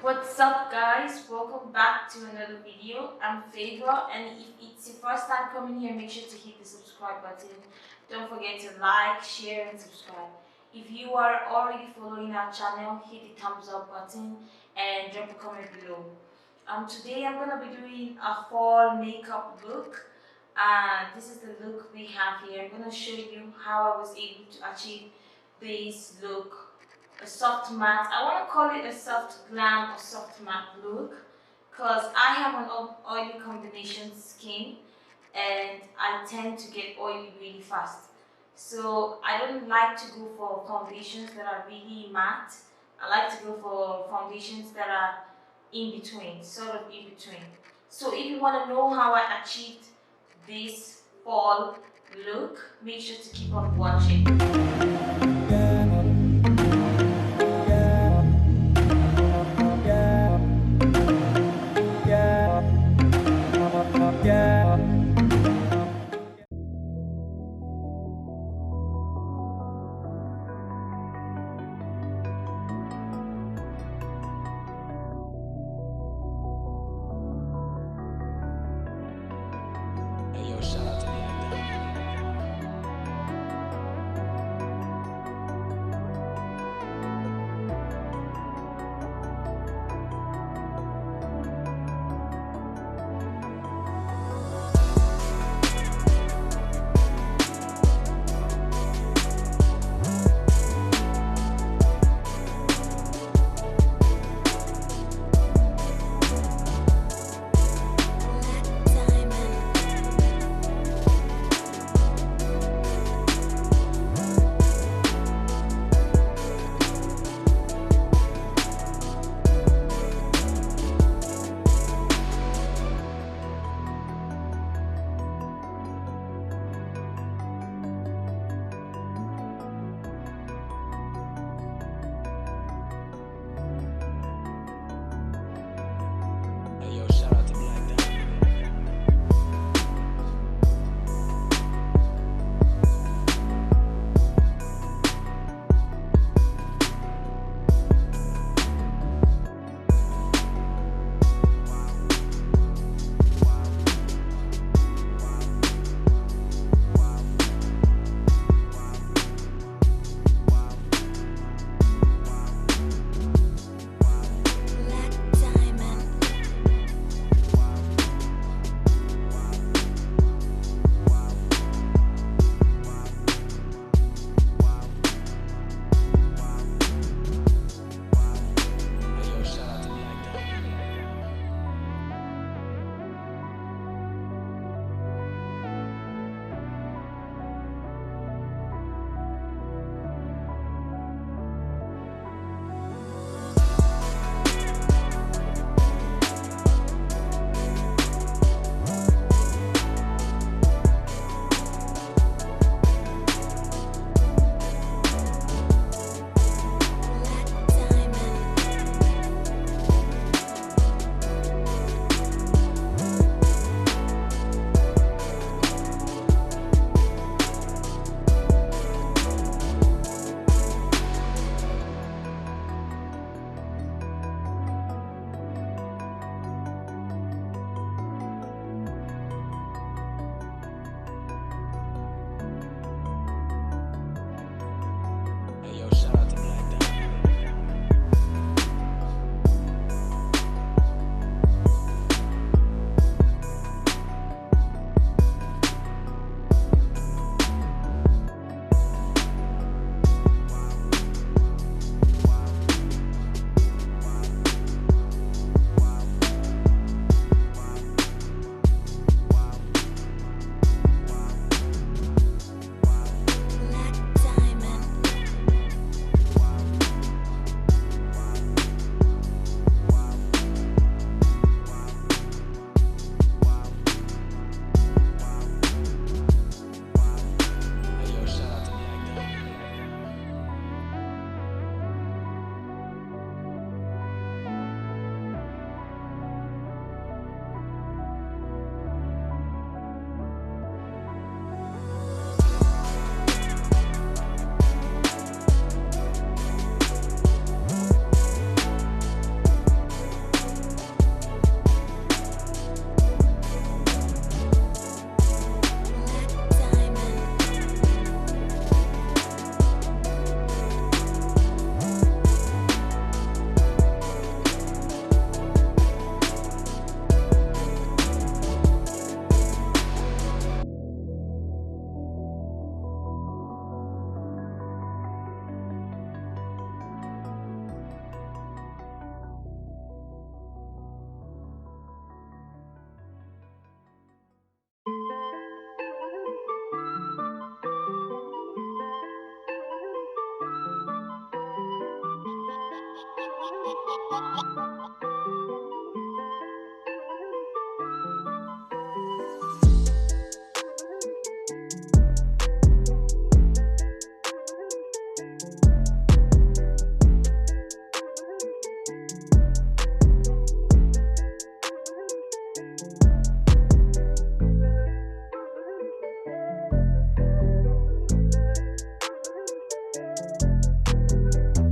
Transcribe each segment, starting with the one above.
What's up guys, welcome back to another video. I'm Favor, and if it's your first time coming here, make sure to hit the subscribe button. Don't forget to like, share and subscribe. If you are already following our channel, hit the thumbs up button and drop a comment below. Today I'm going to be doing a fall makeup look, and this is the look we have here. I'm going to show you how I was able to achieve this look, a soft matte. I want to call it a soft glam or soft matte look because I have an oily combination skin and I tend to get oily really fast. So I don't like to go for foundations that are really matte. I like to go for foundations that are in between, sort of in between. So if you want to know how I achieved this fall look, make sure to keep on watching. Shout out to the actor.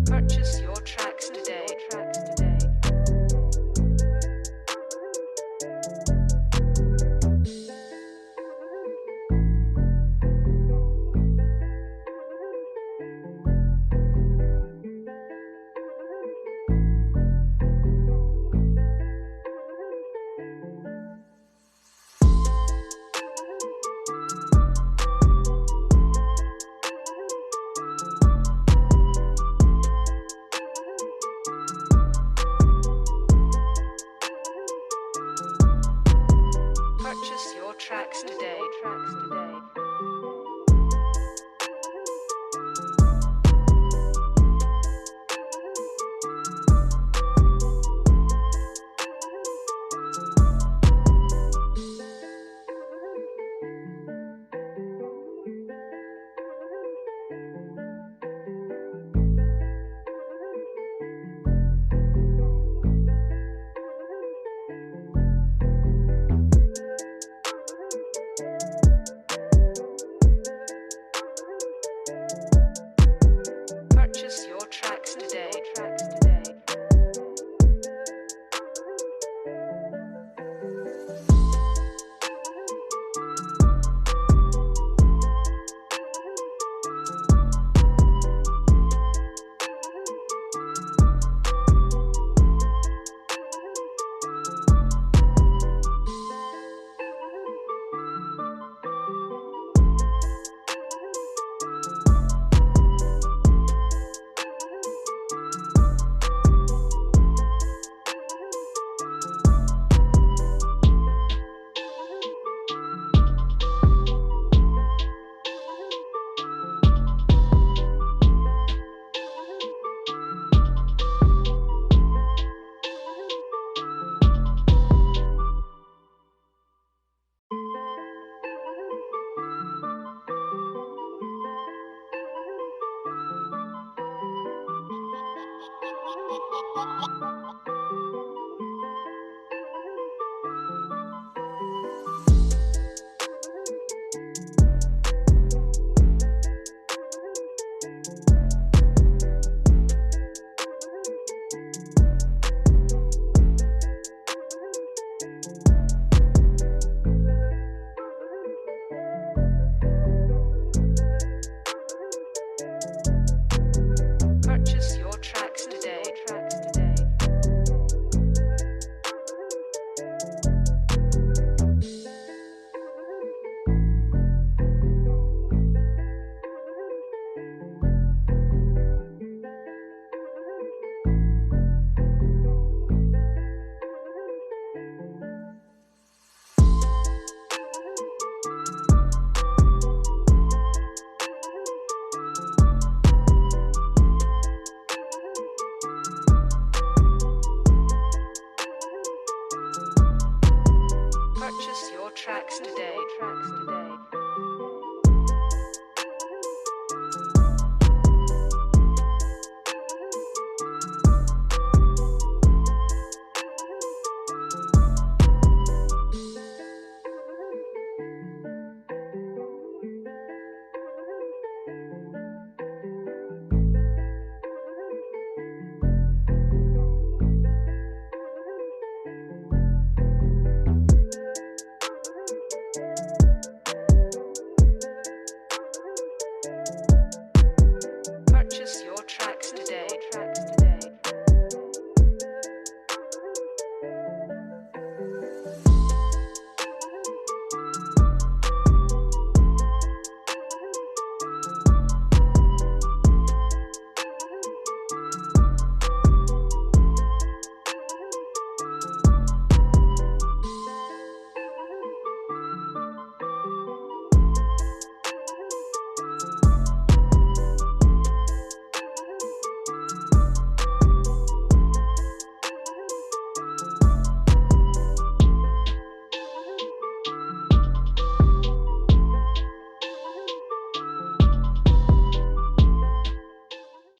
Purchase your tracks today. Purchase your tracks today. Purchase your tracks today.